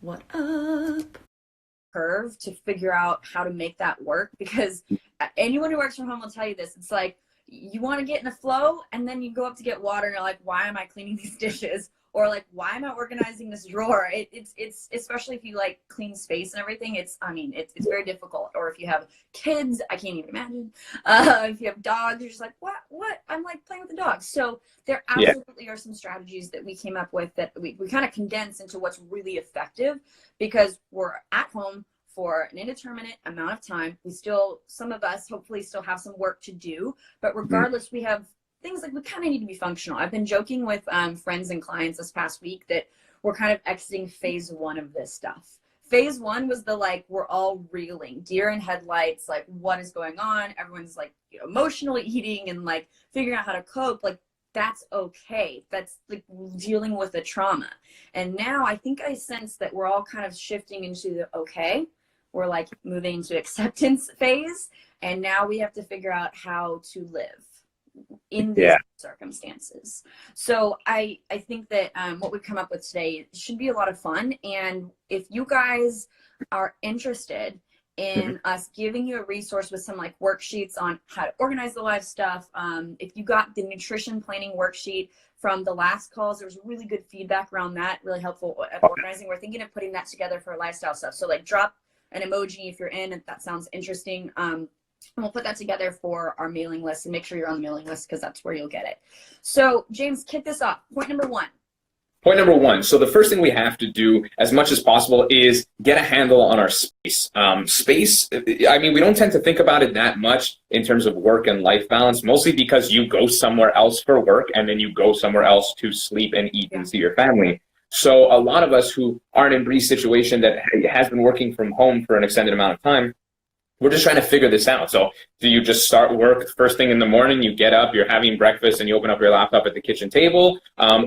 What up? Curve to figure out how to make that work, because anyone who works from home will tell you this. It's like you want to get in the flow and then you go up to get water and you're like, why am I cleaning these dishes? Or like, why am I organizing this drawer? It's especially if you like clean space and everything. It's very difficult. Or if you have kids, I can't even imagine. If you have dogs, you're just like, what? I'm like playing with the dogs. So there absolutely are some strategies that we came up with that we kind of condense into what's really effective, because we're at home for an indeterminate amount of time. Some of us hopefully still have some work to do, but regardless, we have things like we kind of need to be functional. I've been joking with friends and clients this past week that we're kind of exiting phase one of this stuff. Phase one was the like, we're all reeling, deer in headlights, like what is going on? Everyone's like emotionally eating and like figuring out how to cope. Like that's okay. That's like dealing with the trauma. And now I think I sense that we're all kind of shifting into the okay. We're like moving into acceptance phase. And now we have to figure out how to live in these circumstances. So I think that what we've come up with today should be a lot of fun. And if you guys are interested in us giving you a resource with some like worksheets on how to organize the life stuff, if you got the nutrition planning worksheet from the last calls, there was really good feedback around that, really helpful at organizing. We're thinking of putting that together for lifestyle stuff. So like drop an emoji if you're in, if that sounds interesting. And we'll put that together for our mailing list, and make sure you're on the mailing list because that's where you'll get it. So James, kick this off. Point number one. Point number one. So the first thing we have to do as much as possible is get a handle on our space. Space, I mean, we don't tend to think about it that much in terms of work and life balance, mostly because you go somewhere else for work and then you go somewhere else to sleep and eat and see your family. So a lot of us who aren't in Bree's situation that has been working from home for an extended amount of time, we're just trying to figure this out. So do you just start work first thing in the morning, you get up, you're having breakfast, and you open up your laptop at the kitchen table?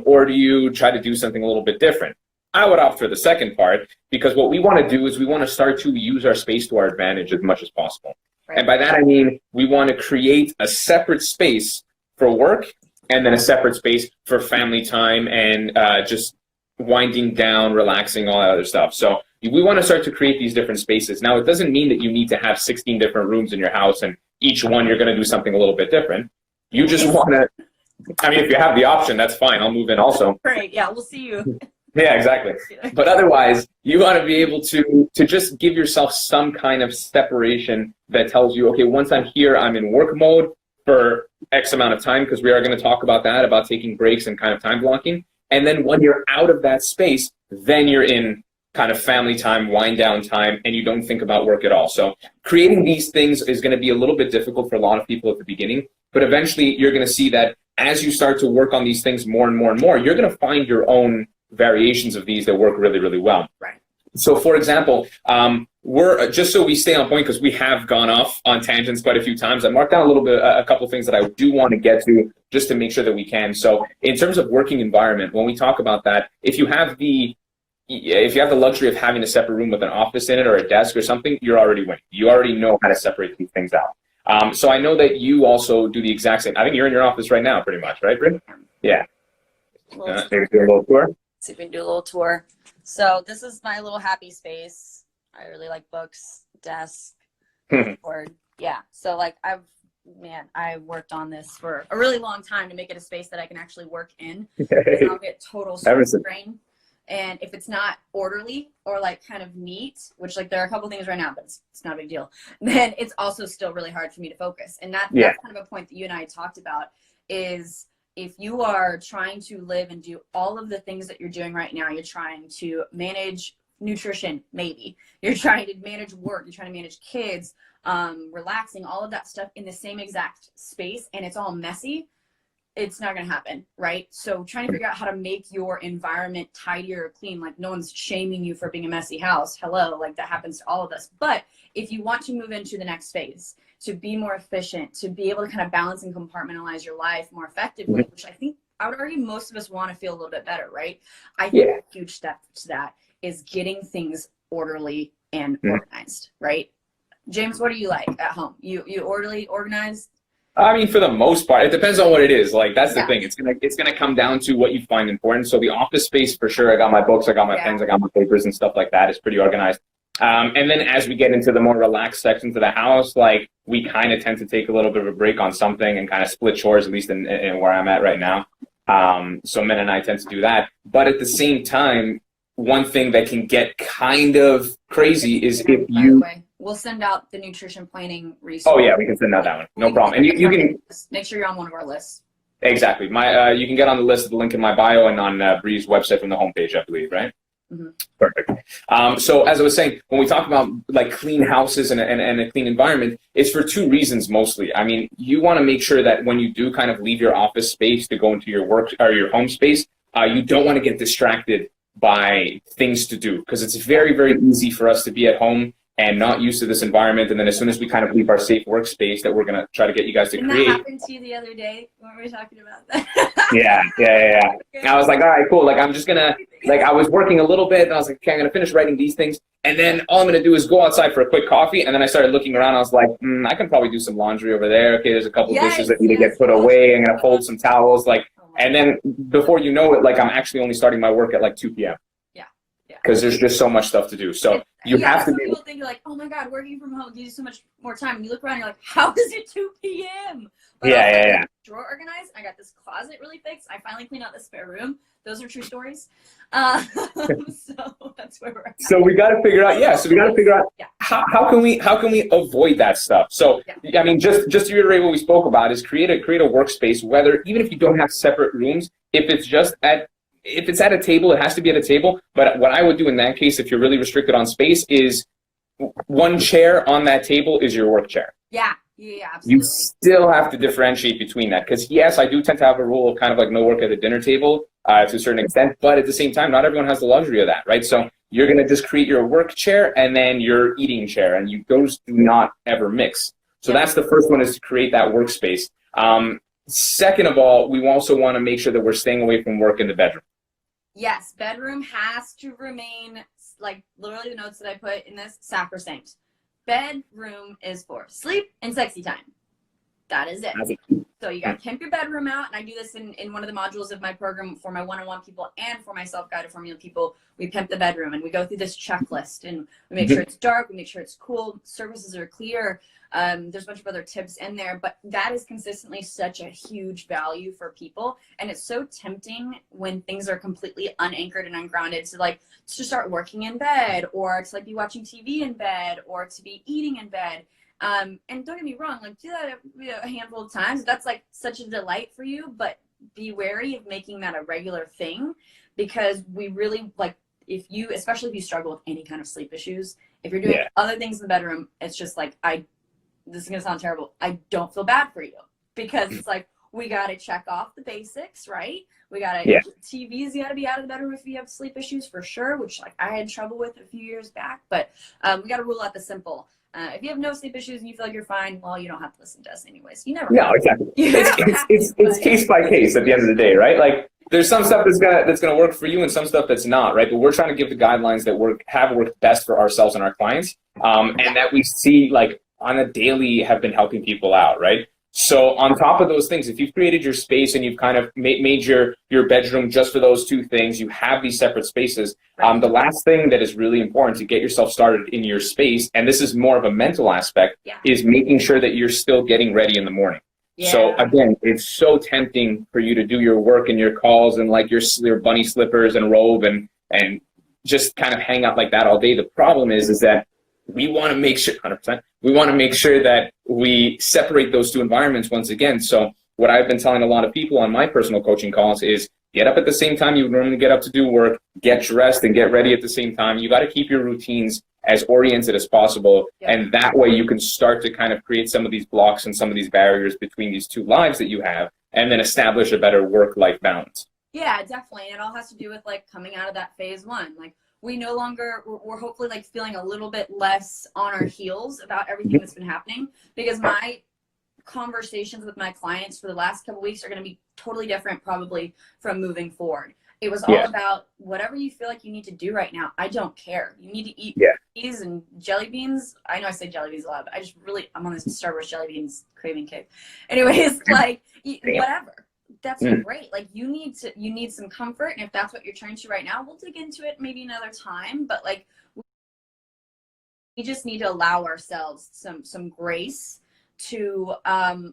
Or do you try to do something a little bit different? I would opt for the second part, because what we want to do is we want to start to use our space to our advantage as much as possible. Right. And by that, I mean, we want to create a separate space for work and then a separate space for family time and just winding down, relaxing, all that other stuff. So we want to start to create these different spaces. Now, it doesn't mean that you need to have 16 different rooms in your house and each one you're going to do something a little bit different. You just want to, I mean, if you have the option, that's fine. I'll move in also. Great. Yeah, we'll see you. Yeah, exactly. But otherwise, you want to be able to just give yourself some kind of separation that tells you, okay, once I'm here, I'm in work mode for X amount of time, because we are going to talk about that, about taking breaks and kind of time blocking. And then when you're out of that space, then you're in kind of family time, wind down time, and you don't think about work at all. So creating these things is going to be a little bit difficult for a lot of people at the beginning, but eventually you're going to see that as you start to work on these things more and more and more, you're going to find your own variations of these that work really, really well. Right. So for example, we're just so we stay on point, because we have gone off on tangents quite a few times. I marked down a little bit, a couple of things that I do want to get to just to make sure that we can. So in terms of working environment, when we talk about that, if you have the luxury of having a separate room with an office in it or a desk or something, you're already winning. You already know how to separate these things out. So I know that you also do the exact same. I think you're in your office right now, pretty much, right, Britt? Yeah. Maybe do a little tour. See if we can do a little tour. So this is my little happy space. I really like books, desk, board. Yeah. So like I worked on this for a really long time to make it a space that I can actually work in. I'll get total strain. And if it's not orderly or like kind of neat, which like there are a couple things right now, but it's not a big deal, then it's also still really hard for me to focus. And that's kind of a point that you and I talked about, is if you are trying to live and do all of the things that you're doing right now, you're trying to manage nutrition, maybe you're trying to manage work, you're trying to manage kids, relaxing, all of that stuff in the same exact space, and it's all messy, it's not going to happen, right? So trying to figure out how to make your environment tidier or clean, like no one's shaming you for being a messy house. Hello, like that happens to all of us. But if you want to move into the next phase, to be more efficient, to be able to kind of balance and compartmentalize your life more effectively, which I think I would argue most of us want to feel a little bit better, right? I think a huge step to that is getting things orderly and organized, right? James, what are you like at home? You orderly, organized? I mean, for the most part, it depends on what it is. Like that's the Yeah. thing. It's gonna come down to what you find important. So the office space for sure. I got my books, I got my pens, I got my papers and stuff like that. It's pretty organized. And then as we get into the more relaxed sections of the house, like we kind of tend to take a little bit of a break on something and kind of split chores, at least in where I'm at right now. So Min and I tend to do that. But at the same time, one thing that can get kind of crazy is if By the you. way, we'll send out the nutrition planning resource. Oh yeah, we can send out that one. No problem. And you can make sure you're on one of our lists. exactly. My you can get on the list, the link in my bio and on Bree's website from the homepage, I believe, right? Mm-hmm. Perfect. So as I was saying, when we talk about like clean houses and a clean environment, it's for two reasons mostly. I mean, you want to make sure that when you do kind of leave your office space to go into your work or your home space, you don't want to get distracted by things to do, because it's very, very easy for us to be at home and not used to this environment. And then as soon as we kind of leave our safe workspace that we're going to try to get you guys to Didn't create. that happen to you the other day when we were talking about that? Yeah. I was like, all right, cool. Like, I'm just going to, like, I was working a little bit and I was like, okay, I'm going to finish writing these things. And then all I'm going to do is go outside for a quick coffee. And then I started looking around. I was like, I can probably do some laundry over there. Okay, there's a couple dishes that need to get put away. I'm going to fold some towels. Like, and then before you know it, like, I'm actually only starting my work at like 2 p.m. Because there's just so much stuff to do. So you have to be. People think you're like, oh my God, working from home gives you so much more time. And you look around and you're like, how is it 2 p.m.? But yeah. Drawer organized. I got this closet really fixed. I finally cleaned out the spare room. Those are true stories. So that's where we're at. So we got to figure out. Yeah. So we got to figure out how can we avoid that stuff. So I mean, just to reiterate what we spoke about is create a workspace. Whether even if you don't have separate rooms, if it's at a table, it has to be at a table. But what I would do in that case, if you're really restricted on space, is one chair on that table is your work chair. Yeah, absolutely. You still have to differentiate between that. Because yes, I do tend to have a rule of kind of like no work at the dinner table to a certain extent. But at the same time, not everyone has the luxury of that, right? So you're going to just create your work chair and then your eating chair. And those do not ever mix. So that's the first one, is to create that workspace. Second of all, we also want to make sure that we're staying away from work in the bedroom. Yes, bedroom has to remain, like literally the notes that I put in this, sacrosanct. Bedroom is for sleep and sexy time. That is it. So you got to pimp your bedroom out. And I do this in one of the modules of my program for my one-on-one people and for my self-guided formula people. We pimp the bedroom and we go through this checklist and we make sure it's dark. We make sure it's cool. Surfaces are clear. There's a bunch of other tips in there, but that is consistently such a huge value for people. And it's so tempting when things are completely unanchored and ungrounded to start working in bed, or to be watching TV in bed, or to be eating in bed. And don't get me wrong, do that a handful of times. That's such a delight for you, but be wary of making that a regular thing, because we really especially if you struggle with any kind of sleep issues, if you're doing other things in the bedroom, it's just this is going to sound terrible. I don't feel bad for you, because it's we got to check off the basics, right? We got to, TV's got to be out of the bedroom if you have sleep issues for sure, which I had trouble with a few years back, but we got to rule out the simple. If you have no sleep issues and you feel like you're fine, well, you don't have to listen to us anyways. You never. No, exactly. It's case by case at the end of the day, right? There's some stuff that's gonna work for you and some stuff that's not, right? But we're trying to give the guidelines that have worked best for ourselves and our clients, and that we see on a daily have been helping people out, right? So on top of those things, if you've created your space and you've kind of made your bedroom just for those two things, you have these separate spaces. The last thing that is really important to get yourself started in your space, and this is more of a mental aspect, is making sure that you're still getting ready in the morning. Yeah. So again, it's so tempting for you to do your work and your calls and your bunny slippers and robe and just kind of hang out like that all day. The problem is that we want to make sure, 100%, we want to make sure that we separate those two environments once again. So what I've been telling a lot of people on my personal coaching calls is get up at the same time you would normally get up to do work, get dressed and get ready at the same time. You got to keep your routines as oriented as possible. And that way you can start to kind of create some of these blocks and some of these barriers between these two lives that you have, and then establish a better work-life balance. Yeah, definitely. And it all has to do with coming out of that phase one. We're hopefully feeling a little bit less on our heels about everything that's been happening, because my conversations with my clients for the last couple of weeks are going to be totally different probably from moving forward. It was all about whatever you feel like you need to do right now. I don't care. You need to eat cookies and jelly beans. I know I say jelly beans a lot, but I'm on this Starburst jelly beans craving kick. Anyways, like whatever. That's great. Like you need some comfort. And if that's what you're turning to right now, we'll dig into it maybe another time. But like, we just need to allow ourselves some grace to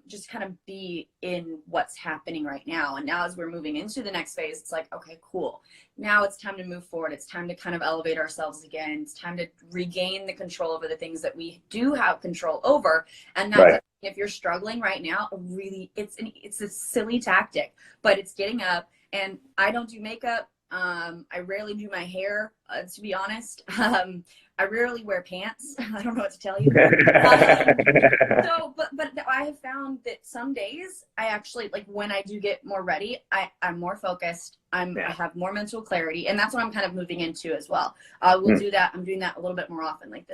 just kind of be in what's happening right now. And now as we're moving into the next phase, it's like, okay, cool. Now it's time to move forward. It's time to kind of elevate ourselves again. It's time to regain the control over the things that we do have control over. And that's if you're struggling right now, really, it's a silly tactic, but it's getting up. And I don't do makeup. I rarely do my hair, to be honest. I rarely wear pants. I don't know what to tell you. But I have found that some days I actually, like when I do get more ready, I'm more focused. I have more mental clarity. And that's what I'm kind of moving into as well. I will do that. I'm doing that a little bit more often. Like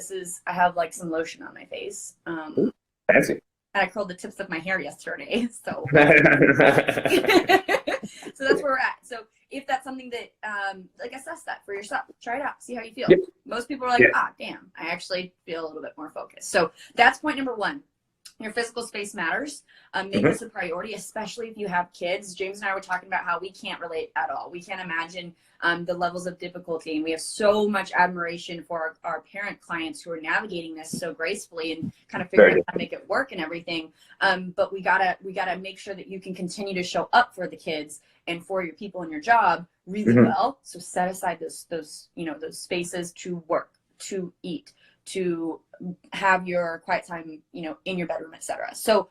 I have like some lotion on my face. Fancy. And I curled the tips of my hair yesterday. So, so that's where we're at. So if that's something that, like, assess that for yourself, try it out, see how you feel. Most people are like, damn, I actually feel a little bit more focused. So that's point number one. Your physical space matters. Make this a priority, especially if you have kids. James and I were talking about how we can't relate at all. We can't imagine the levels of difficulty. And we have so much admiration for our parent clients who are navigating this so gracefully and kind of figuring out how to make it work and everything. But we gotta make sure that you can continue to show up for the kids and for your people in your job really well. So set aside those spaces to work, to eat, to have your quiet time, in your bedroom, etc. So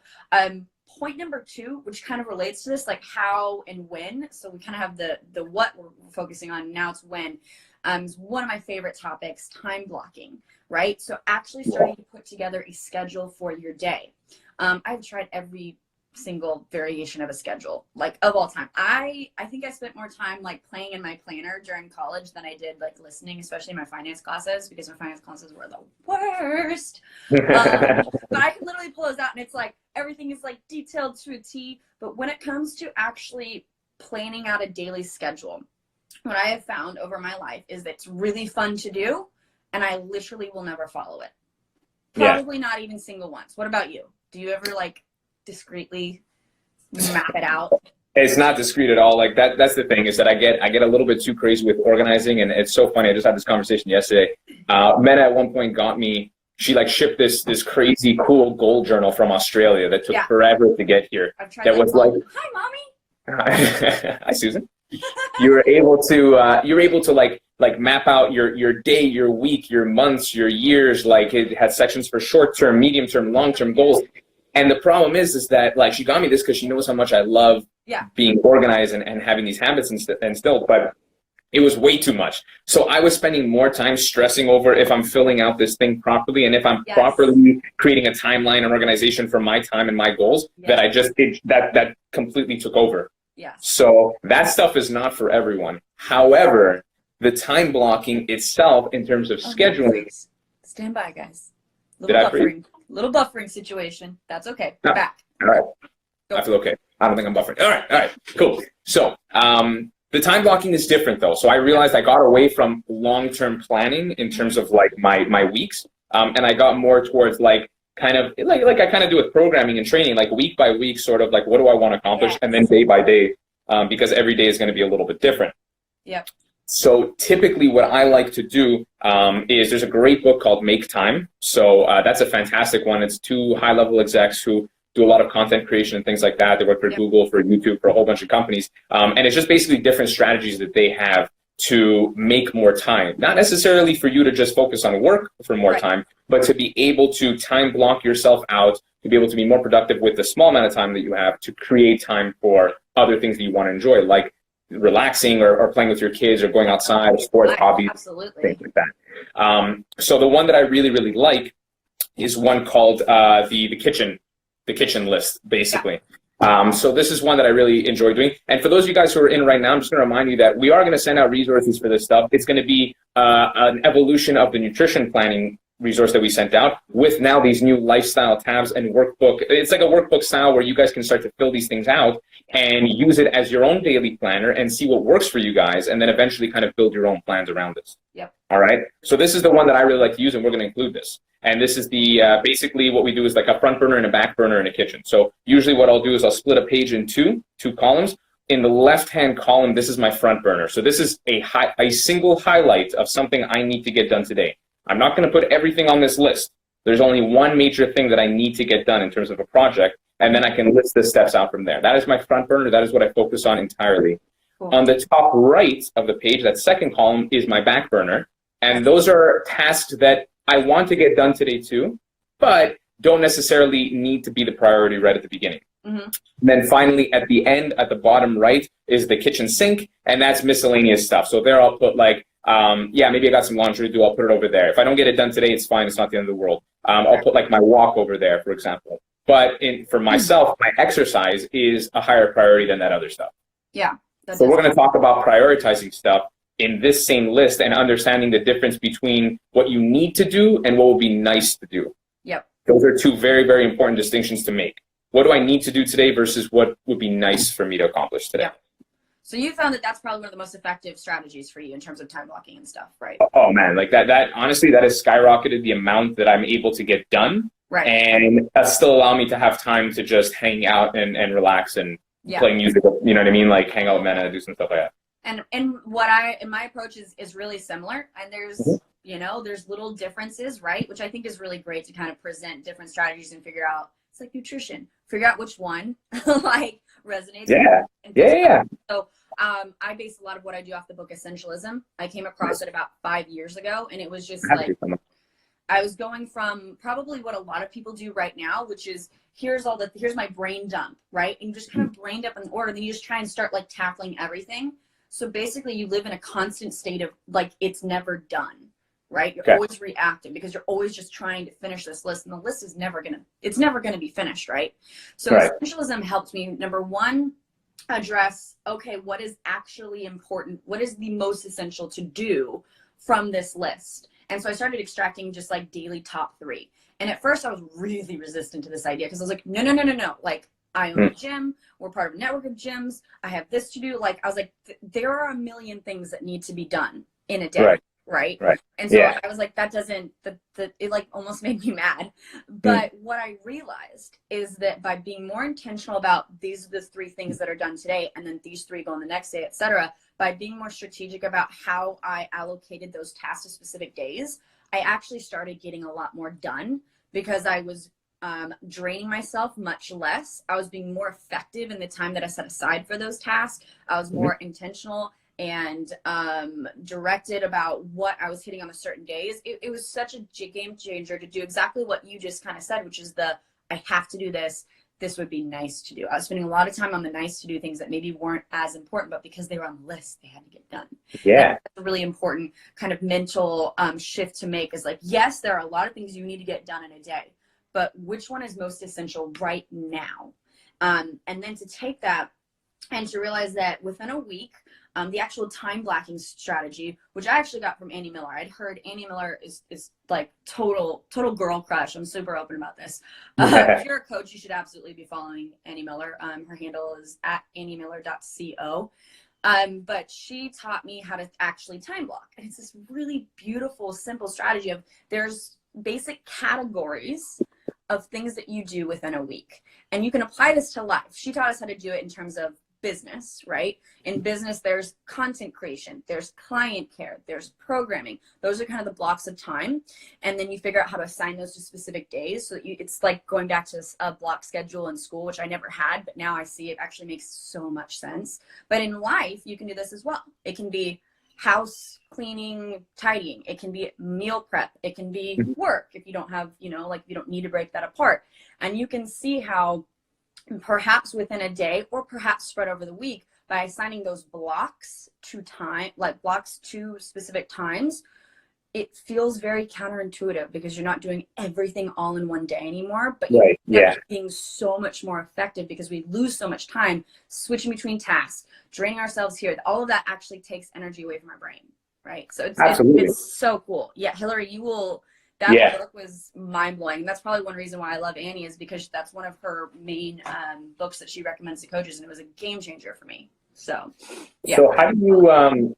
point number two, which kind of relates to this, like how and when. So we kind of have the what we're focusing on. Now it's when. Is one of my favorite topics, time blocking, right? So actually starting to put together a schedule for your day. I've tried every single variation of a schedule, like of all time. I think I spent more time like playing in my planner during college than I did like listening, especially in my finance classes, because my finance classes were the worst. But I can literally pull those out and it's like everything is like detailed to a T. But when it comes to actually planning out a daily schedule, what I have found over my life is that it's really fun to do, and I literally will never follow it. Probably not even single once. What about you? Do you ever like discreetly map it out? It's not discreet at all. Like that's the thing, is that I get a little bit too crazy with organizing, and it's so funny. I just had this conversation yesterday. Mena at one point got me, she like shipped this crazy cool goal journal from Australia that took forever to get here. I've tried that was like, hi mommy. Hi Susan. You're able to like map out your day, your week, your months, your years. Like it had sections for short term, medium term, long term goals. And the problem is that like she got me this because she knows how much I love being organized and having these habits instilled, but it was way too much. So I was spending more time stressing over if I'm filling out this thing properly and if I'm properly creating a timeline and organization for my time and my goals that that completely took over. So that stuff is not for everyone. However, the time blocking itself in terms of scheduling. Stand by, guys. Little buffering situation. That's okay. We're back. All right. I feel okay. I don't think I'm buffering. All right. Cool. So the time blocking is different though. So I realized I got away from long-term planning in terms of like my weeks. And I got more towards like kind of like I kind of do with programming and training, like week by week, sort of like what do I want to accomplish, and then day by day, because every day is going to be a little bit different. Yep. So typically what I like to do is there's a great book called Make Time. So that's a fantastic one. It's two high-level execs who do a lot of content creation and things like that. They work for Google, for YouTube, for a whole bunch of companies. And it's just basically different strategies that they have to make more time. Not necessarily for you to just focus on work for more time, but to be able to time block yourself out, to be able to be more productive with the small amount of time that you have, to create time for other things that you want to enjoy, like relaxing or playing with your kids or going outside, or sports, hobbies, things like that. So the one that I really, really like is one called the kitchen list, basically. So this is one that I really enjoy doing. And for those of you guys who are in right now, I'm just going to remind you that we are going to send out resources for this stuff. It's going to be an evolution of the nutrition planning resource that we sent out with now these new lifestyle tabs and workbook. It's like a workbook style where you guys can start to fill these things out and use it as your own daily planner and see what works for you guys, and then eventually kind of build your own plans around this. Yep. All right. So this is the one that I really like to use, and we're going to include this. And this is the basically what we do is like a front burner and a back burner in a kitchen. So usually what I'll do is I'll split a page in two columns. In the left-hand column, this is my front burner. So this is a single highlight of something I need to get done today. I'm not going to put everything on this list. There's only one major thing that I need to get done in terms of a project, and then I can list the steps out from there. That is my front burner. That is what I focus on entirely. Cool. On the top right of the page, that second column is my back burner, and those are tasks that I want to get done today too, but don't necessarily need to be the priority right at the beginning. Mm-hmm. And then finally, at the end, at the bottom right, is the kitchen sink, and that's miscellaneous stuff. So there I'll put like, maybe I got some laundry to do, I'll put it over there. If I don't get it done today, it's fine, it's not the end of the world. I'll put like my walk over there, for example. But for myself, my exercise is a higher priority than that other stuff. Yeah. So we're going to talk about prioritizing stuff in this same list and understanding the difference between what you need to do and what would be nice to do. Yep. Those are two very, very important distinctions to make. What do I need to do today versus what would be nice for me to accomplish today? Yep. So you found that that's probably one of the most effective strategies for you in terms of time blocking and stuff, right? Oh man, like that honestly, that has skyrocketed the amount that I'm able to get done. Right. And that still allow me to have time to just hang out and relax and play music, you know what I mean? Like hang out with men and do some stuff like that. And my approach is really similar, and there's there's little differences, right? Which I think is really great to kind of present different strategies and figure out. It's like nutrition. Figure out which one like resonates. Yeah. So I base a lot of what I do off the book Essentialism. I came across it about 5 years ago, and it was just like I was going from probably what a lot of people do right now, which is here's my brain dump, right? And you just kind of brain dump in order, then you just try and start like tackling everything. So basically you live in a constant state of like it's never done. Right? You're always reacting because you're always just trying to finish this list, and the list is never gonna be finished, right? So Essentialism helped me, number one, address, okay, what is actually important? What is the most essential to do from this list? And so I started extracting just like daily top 3. And at first I was really resistant to this idea because I was like, no. Like I own a gym. We're part of a network of gyms. I have this to do. Like I was like, there are a million things that need to be done in a day. Right. And so I was like, that doesn't, it like almost made me mad. But what I realized is that by being more intentional about these are the 3 things that are done today, and then these 3 go on the next day, etc., by being more strategic about how I allocated those tasks to specific days, I actually started getting a lot more done because I was draining myself much less. I was being more effective in the time that I set aside for those tasks. I was more intentional and directed about what I was hitting on the certain days. It was such a game changer to do exactly what you just kind of said, which is I have to do this. This would be nice to do. I was spending a lot of time on the nice to do things that maybe weren't as important, but because they were on the list, they had to get done. Yeah. That's a really important kind of mental shift to make is like, yes, there are a lot of things you need to get done in a day, but which one is most essential right now? And then to take that and to realize that within a week, the actual time blocking strategy, which I actually got from Annie Miller. I'd heard Annie Miller is like total girl crush. I'm super open about this. If you're a coach, you should absolutely be following Annie Miller. Her handle is at anniemiller.co. But she taught me how to actually time block. And it's this really beautiful, simple strategy of there's basic categories of things that you do within a week. And you can apply this to life. She taught us how to do it in terms of business, right? In business, there's content creation, there's client care, there's programming. Those are kind of the blocks of time. And then you figure out how to assign those to specific days. So that it's like going back to a block schedule in school, which I never had, but now I see it actually makes so much sense. But in life, you can do this as well. It can be house cleaning, tidying. It can be meal prep. It can be work if you don't have, like you don't need to break that apart. And you can see how perhaps within a day or perhaps spread over the week by assigning those blocks to time, like blocks to specific times, it feels very counterintuitive because you're not doing everything all in one day anymore, but you're being so much more effective because we lose so much time switching between tasks, draining ourselves here. All of that actually takes energy away from our brain, right? So it's so cool. Yeah, Hillary, you will that book was mind-blowing. That's probably one reason why I love Annie, is because that's one of her main books that she recommends to coaches, and it was a game changer for me. So, yeah. So how do you,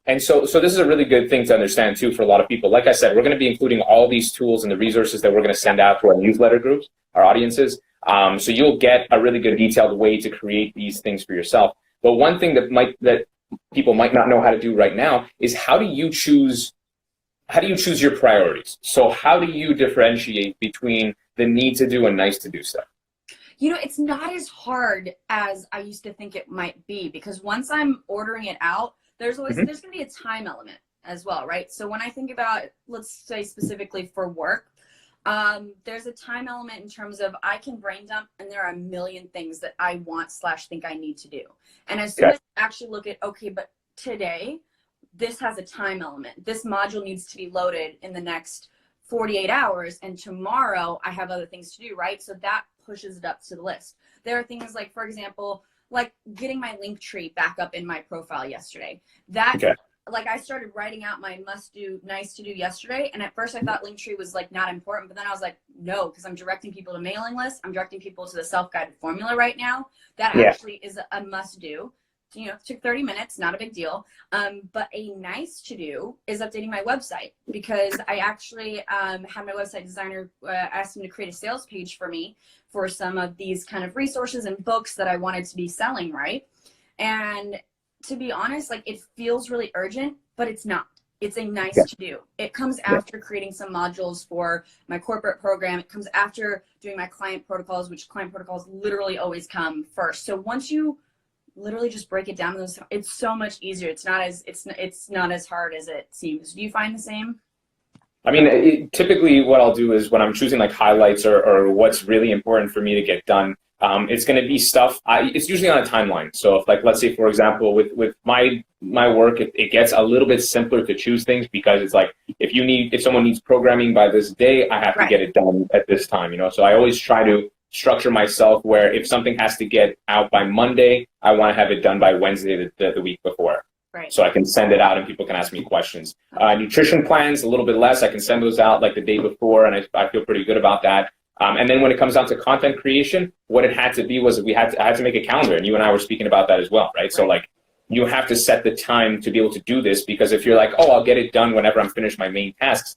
and so this is a really good thing to understand too for a lot of people. Like I said, we're going to be including all these tools and the resources that we're going to send out to our newsletter groups, our audiences. So you'll get a really good detailed way to create these things for yourself. But one thing that people might not know how to do right now is how do you choose your priorities? So how do you differentiate between the need to do and nice to do stuff? It's not as hard as I used to think it might be, because once I'm ordering it out, there's always there's going to be a time element as well, right? So when I think about, let's say specifically for work, there's a time element in terms of I can brain dump and there are a million things that I want / think I need to do. And as soon as I actually look at, okay, but today this has a time element. This module needs to be loaded in the next 48 hours, and tomorrow I have other things to do, right? So that pushes it up to the list. There are things like, for example, like getting my link tree back up in my profile yesterday. Like I started writing out my must do, nice to do yesterday. And at first I thought Linktree was like not important, but then I was like, no, because I'm directing people to mailing lists. I'm directing people to the self-guided formula right now. That actually is a must do. It took 30 minutes, not a big deal. But a nice to do is updating my website, because I actually had my website designer asked him to create a sales page for me for some of these kind of resources and books that I wanted to be selling, right? And to be honest, like, it feels really urgent, but it's not. It's a nice to do. It comes after creating some modules for my corporate program. It comes after doing my client protocols, which client protocols literally always come first. So once you literally just break it down, it's so much easier. It's not as hard as it seems. Do you find the same? I mean, typically what I'll do is when I'm choosing like highlights or what's really important for me to get done, it's going to be stuff. It's usually on a timeline. So if, like, let's say for example, with my work, it gets a little bit simpler to choose things, because it's like if someone needs programming by this day, I have to get it done at this time. So I always try to structure myself where if something has to get out by Monday, I want to have it done by Wednesday the week before. Right. So I can send it out and people can ask me questions. Nutrition plans, a little bit less. I can send those out like the day before, and I feel pretty good about that. And then when it comes down to content creation, what it had to be was I had to make a calendar, and you and I were speaking about that as well, right? So like, you have to set the time to be able to do this, because if you're like, oh, I'll get it done whenever I'm finished my main tasks,